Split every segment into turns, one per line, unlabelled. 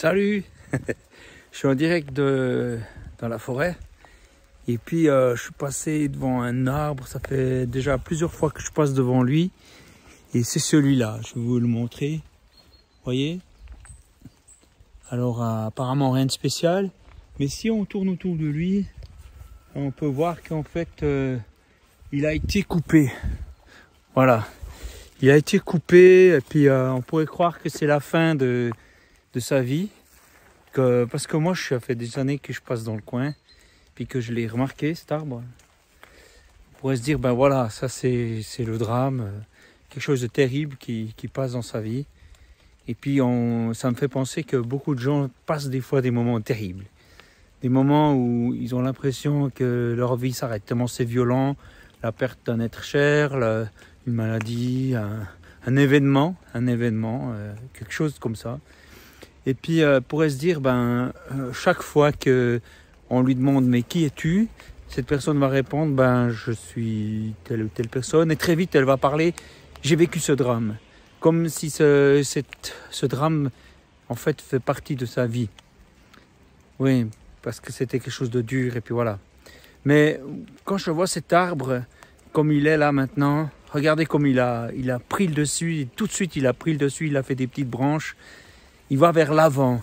Salut. Je suis en direct dans la forêt. Et puis je suis passé devant un arbre. Ça fait déjà plusieurs fois que je passe devant lui. Et c'est celui-là. Je vais vous le montrer. Vous voyez? Alors apparemment rien de spécial. Mais si on tourne autour de lui, on peut voir qu'en fait il a été coupé. Voilà. Il a été coupé. Et puis on pourrait croire que c'est la fin de sa vie. Parce que moi, ça fait des années que je passe dans le coin. Puis que je l'ai remarqué, cet arbre. On pourrait se dire, ben voilà, ça c'est le drame. Quelque chose de terrible qui passe dans sa vie. Et puis ça me fait penser que beaucoup de gens passent des fois des moments terribles. Des moments où ils ont l'impression que leur vie s'arrête tellement c'est violent. La perte d'un être cher, une maladie, un événement, quelque chose comme ça. Et puis pourrait se dire, chaque fois que on lui demande mais qui es-tu, cette personne va répondre je suis telle ou telle personne, et très vite elle va parler j'ai vécu ce drame, comme si ce drame en fait fait partie de sa vie. Oui, parce que c'était quelque chose de dur et puis voilà. Mais quand je vois cet arbre comme il est là maintenant, regardez comme il a pris le dessus, et tout de suite il a pris le dessus, il a fait des petites branches. Il va vers l'avant.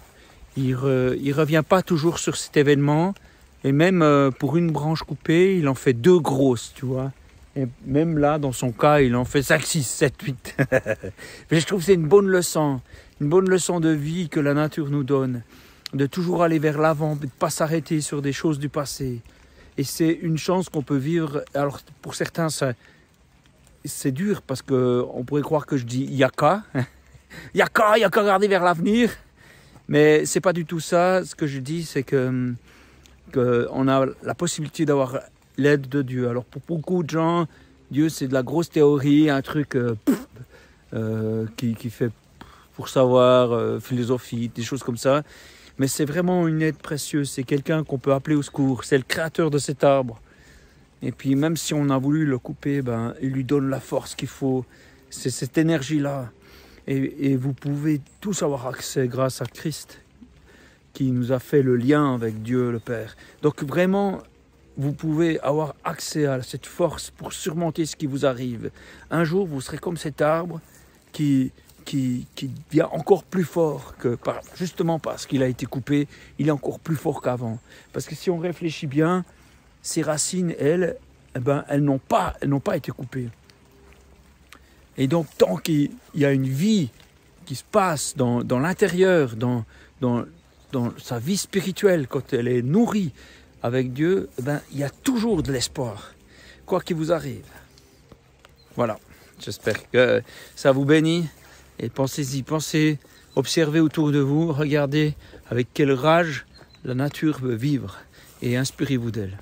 Il revient pas toujours sur cet événement. Et même pour une branche coupée, il en fait 2 grosses, tu vois. Et même là, dans son cas, il en fait 5, 6, 7, 8. Mais je trouve que c'est une bonne leçon de vie que la nature nous donne. De toujours aller vers l'avant, de ne pas s'arrêter sur des choses du passé. Et c'est une chance qu'on peut vivre. Alors pour certains, c'est dur parce qu'on pourrait croire que je dis yaka. Il n'y a qu'à regarder vers l'avenir. Mais c'est pas du tout ça. Ce que je dis, c'est que on a la possibilité d'avoir l'aide de Dieu. Alors pour beaucoup de gens, Dieu c'est de la grosse théorie, un truc qui fait pour savoir, philosophie, des choses comme ça. Mais c'est vraiment une aide précieuse. C'est quelqu'un qu'on peut appeler au secours. C'est le créateur de cet arbre. Et puis même si on a voulu le couper, il lui donne la force qu'il faut. C'est cette énergie-là. Et vous pouvez tous avoir accès grâce à Christ qui nous a fait le lien avec Dieu le Père. Donc vraiment, vous pouvez avoir accès à cette force pour surmonter ce qui vous arrive. Un jour, vous serez comme cet arbre qui devient encore plus fort justement parce qu'il a été coupé, il est encore plus fort qu'avant. Parce que si on réfléchit bien, ces racines, elles n'ont pas été coupées. Et donc, tant qu'il y a une vie qui se passe dans l'intérieur, dans sa vie spirituelle, quand elle est nourrie avec Dieu, il y a toujours de l'espoir, quoi qu'il vous arrive. Voilà, j'espère que ça vous bénit. Et pensez, observez autour de vous, regardez avec quelle rage la nature veut vivre et inspirez-vous d'elle.